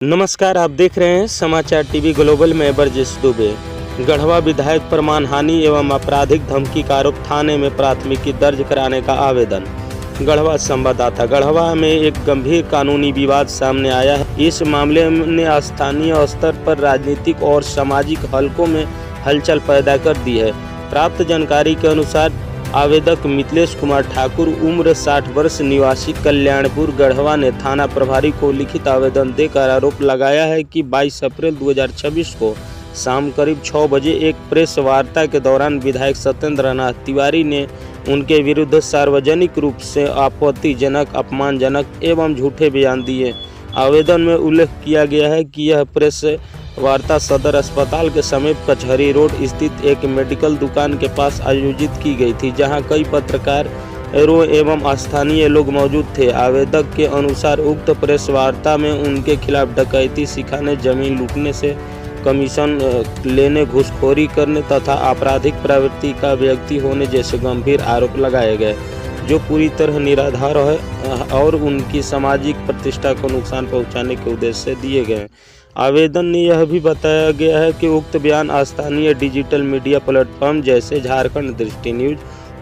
नमस्कार, आप देख रहे हैं समाचार टीवी ग्लोबल में। बरजेश दुबे। गढ़वा विधायक पर मानहानि एवं आपराधिक धमकी का आरोप, थाने में प्राथमिकी दर्ज कराने का आवेदन। गढ़वा संवाददाता। गढ़वा में एक गंभीर कानूनी विवाद सामने आया है। इस मामले ने स्थानीय स्तर पर राजनीतिक और सामाजिक हलकों में हलचल पैदा कर दी है। प्राप्त जानकारी के अनुसार आवेदक मिथिलेश कुमार ठाकुर, उम्र 60 वर्ष, निवासी कल्याणपुर, गढ़वा ने थाना प्रभारी को लिखित आवेदन देकर आरोप लगाया है कि 22 अप्रैल 2026 को शाम करीब 6 बजे एक प्रेस वार्ता के दौरान विधायक सत्येंद्र नाथ तिवारी ने उनके विरुद्ध सार्वजनिक रूप से आपत्तिजनक, अपमानजनक एवं झूठे बयान दिए। आवेदन में उल्लेख किया गया है कि यह प्रेस वार्ता सदर अस्पताल के समीप कचहरी रोड स्थित एक मेडिकल दुकान के पास आयोजित की गई थी, जहां कई पत्रकार एवं स्थानीय लोग मौजूद थे। आवेदक के अनुसार उक्त प्रेस वार्ता में उनके खिलाफ डकैती, सिखाने, जमीन लूटने से कमीशन लेने, घूसखोरी करने तथा आपराधिक प्रवृत्ति का व्यक्ति होने जैसे गंभीर आरोप लगाए गए, जो पूरी तरह निराधार है और उनकी सामाजिक प्रतिष्ठा को नुकसान पहुंचाने के उद्देश्य से दिए गए। आवेदन में यह भी बताया गया है कि उक्त बयान स्थानीय डिजिटल मीडिया प्लेटफॉर्म जैसे झारखंड दृष्टि न्यूज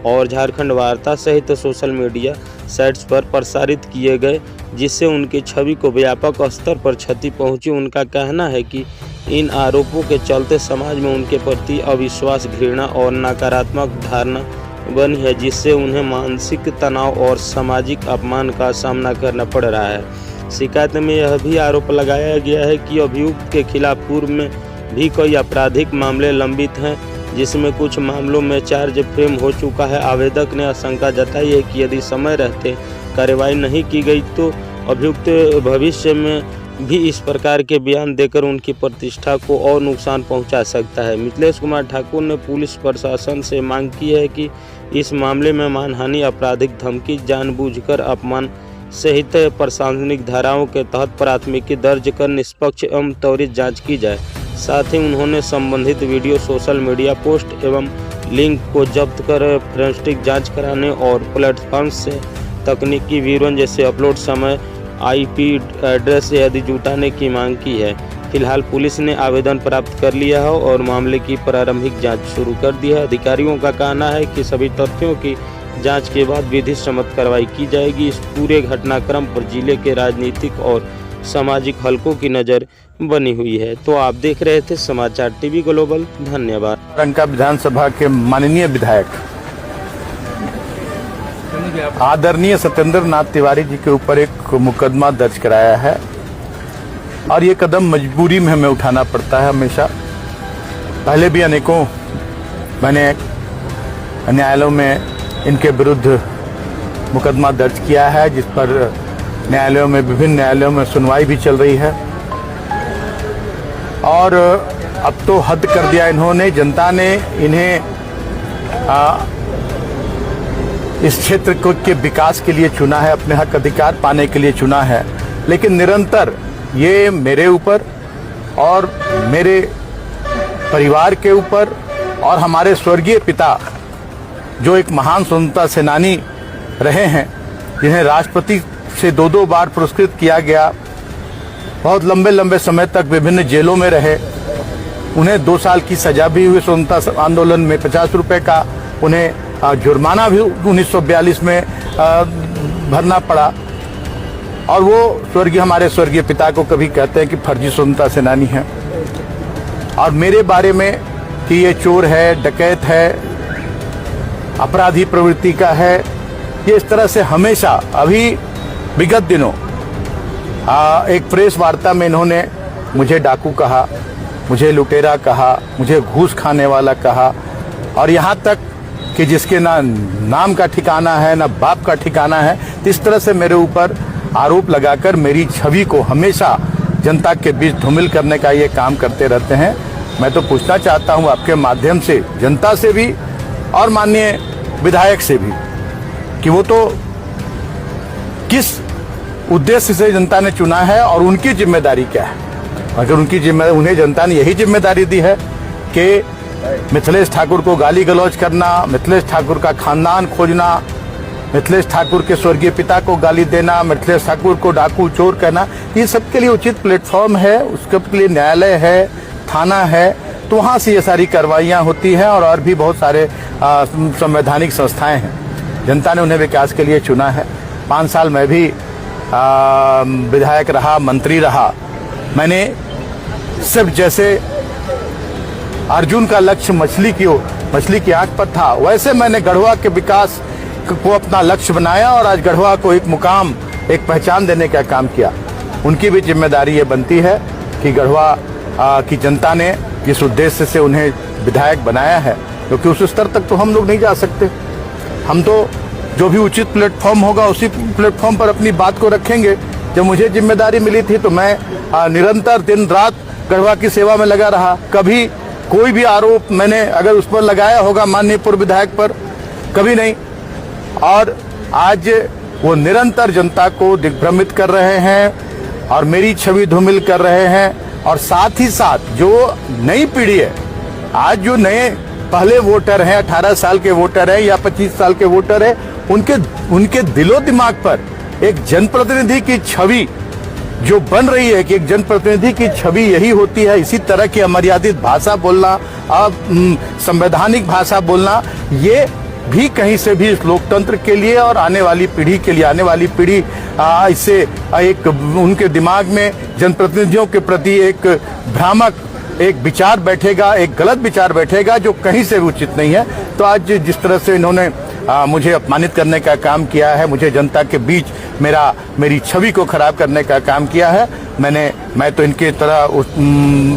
और झारखंड वार्ता सहित सोशल मीडिया साइट्स पर प्रसारित किए गए, जिससे उनकी छवि को व्यापक स्तर पर क्षति पहुंची। उनका कहना है कि इन आरोपों के चलते समाज में उनके प्रति अविश्वास, घृणा और नकारात्मक धारणा बनी है, जिससे उन्हें मानसिक तनाव और सामाजिक अपमान का सामना करना पड़ रहा है। शिकायत में यह भी आरोप लगाया गया है कि अभियुक्त के खिलाफ पूर्व में भी कई आपराधिक मामले लंबित हैं, जिसमें कुछ मामलों में चार्ज फ्रेम हो चुका है। आवेदक ने आशंका जताई है कि यदि समय रहते कार्रवाई नहीं की गई तो अभियुक्त भविष्य में भी इस प्रकार के बयान देकर उनकी प्रतिष्ठा को और नुकसान पहुंचा सकता है। मिथिलेश कुमार ठाकुर ने पुलिस प्रशासन से मांग की है कि इस मामले में मानहानि, आपराधिक धमकी, जानबूझकर अपमान सहित प्रशासनिक धाराओं के तहत प्राथमिकी दर्ज कर निष्पक्ष एवं त्वरित जांच की जाए। साथ ही उन्होंने संबंधित वीडियो, सोशल मीडिया पोस्ट एवं लिंक को जब्त कर फोरेंसिक जांच कराने और प्लेटफॉर्म से तकनीकी विवरण जैसे अपलोड समय, IP एड्रेस आदि जुटाने की मांग की है। फिलहाल पुलिस ने आवेदन प्राप्त कर लिया है और मामले की प्रारंभिक जांच शुरू कर दी है। अधिकारियों का कहना है कि सभी तथ्यों की जांच के बाद विधि सम्मत कार्रवाई की जाएगी। इस पूरे घटनाक्रम पर जिले के राजनीतिक और सामाजिक हलकों की नज़र बनी हुई है। तो आप देख रहे थे समाचार टीवी ग्लोबल। धन्यवाद। रंका विधानसभा के माननीय विधायक आदरणीय सत्येंद्र नाथ तिवारी जी के ऊपर एक मुकदमा दर्ज कराया है और ये कदम मजबूरी में हमें उठाना पड़ता है। हमेशा पहले भी अनेकों मैंने न्यायालयों में इनके विरुद्ध मुकदमा दर्ज किया है, जिस पर न्यायालयों में, विभिन्न न्यायालयों में सुनवाई भी चल रही है। और अब तो हद कर दिया इन्होंने, जनता ने इन्हें इस क्षेत्र के विकास के लिए चुना है, अपने हक अधिकार पाने के लिए चुना है, लेकिन निरंतर ये मेरे ऊपर और मेरे परिवार के ऊपर और हमारे स्वर्गीय पिता, जो एक महान स्वतंत्रता सेनानी रहे हैं, जिन्हें राष्ट्रपति से 2-2 बार पुरस्कृत किया गया, बहुत लंबे लंबे समय तक विभिन्न जेलों में रहे, उन्हें 2 साल की सजा भी हुई स्वतंत्रता आंदोलन में, 50 रुपए का उन्हें जुर्माना भी 1942 में भरना पड़ा। और वो हमारे स्वर्गीय पिता को कभी कहते हैं कि फर्जी स्वतंत्रता सेनानी है, और मेरे बारे में कि ये चोर है, डकैत है, अपराधी प्रवृत्ति का है, ये इस तरह से हमेशा, अभी विगत दिनों एक प्रेस वार्ता में इन्होंने मुझे डाकू कहा, मुझे लुटेरा कहा, मुझे घूस खाने वाला कहा, और यहाँ तक कि जिसके ना नाम का ठिकाना है ना बाप का ठिकाना है, इस तरह से मेरे ऊपर आरोप लगाकर मेरी छवि को हमेशा जनता के बीच धूमिल करने का ये काम करते रहते हैं। मैं तो पूछना चाहता हूँ आपके माध्यम से जनता से भी और माननीय विधायक से भी कि वो तो किस उद्देश्य से जनता ने चुना है और उनकी जिम्मेदारी क्या है। अगर उन्हें जनता ने यही जिम्मेदारी दी है कि मिथिलेश ठाकुर को गाली गलौज करना, मिथिलेश ठाकुर का खानदान खोजना, मिथिलेश ठाकुर के स्वर्गीय पिता को गाली देना, मिथिलेश ठाकुर को डाकू चोर कहना, ये सबके लिए उचित प्लेटफॉर्म है, उसके लिए न्यायालय है, थाना है, तो वहाँ से ये सारी कार्रवाइयाँ होती हैं और भी बहुत सारे संवैधानिक संस्थाएं हैं। जनता ने उन्हें विकास के लिए चुना है। 5 साल मैं भी विधायक रहा, मंत्री रहा। मैंने सिर्फ जैसे अर्जुन का लक्ष्य मछली की आंख पर था, वैसे मैंने गढ़वा के विकास को अपना लक्ष्य बनाया और आज गढ़वा को एक मुकाम, एक पहचान देने का काम किया। उनकी भी जिम्मेदारी ये बनती है कि गढ़वा की जनता ने जिस उद्देश्य से उन्हें विधायक बनाया है, क्योंकि उस स्तर तक तो हम लोग नहीं जा सकते। हम तो जो भी उचित प्लेटफॉर्म होगा उसी प्लेटफॉर्म पर अपनी बात को रखेंगे। जब मुझे जिम्मेदारी मिली थी तो मैं निरंतर दिन रात गढ़वा की सेवा में लगा रहा। कभी कोई भी आरोप मैंने अगर उस पर लगाया होगा माननीय पूर्व विधायक पर, कभी नहीं। और आज वो निरंतर जनता को दिग्भ्रमित कर रहे हैं और मेरी छवि धूमिल कर रहे हैं। और साथ ही साथ जो नई पीढ़ी है, आज जो नए पहले वोटर हैं, 18 साल के वोटर हैं या 25 साल के वोटर हैं, उनके दिलो दिमाग पर एक जनप्रतिनिधि की छवि जो बन रही है कि एक जनप्रतिनिधि की छवि यही होती है, इसी तरह की अमर्यादित भाषा बोलना, संवैधानिक भाषा बोलना, ये भी कहीं से भी इस लोकतंत्र के लिए और आने वाली पीढ़ी के लिए, आने वाली पीढ़ी इससे एक उनके दिमाग में जनप्रतिनिधियों के प्रति एक भ्रामक एक विचार बैठेगा, एक गलत विचार बैठेगा जो कहीं से भी उचित नहीं है। तो आज जिस तरह से इन्होंने मुझे अपमानित करने का काम किया है, मुझे जनता के बीच मेरी छवि को खराब करने का काम किया है, मैं तो इनके तरह उस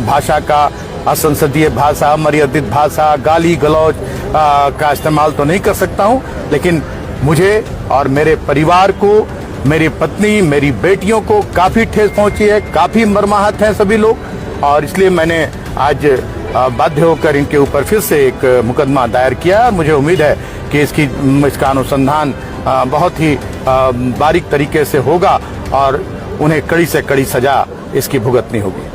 भाषा का, असंसदीय भाषा, अमर्यादित भाषा, गाली गलौज का इस्तेमाल तो नहीं कर सकता हूं। लेकिन मुझे और मेरे परिवार को, मेरी पत्नी, मेरी बेटियों को काफी ठेस पहुंची है, काफी मर्माहत हैं सभी लोग, और इसलिए मैंने आज बाध्य होकर इनके ऊपर फिर से एक मुकदमा दायर किया। मुझे उम्मीद है कि इसका अनुसंधान बहुत ही बारीक तरीके से होगा और उन्हें कड़ी से कड़ी सजा इसकी भुगतनी होगी।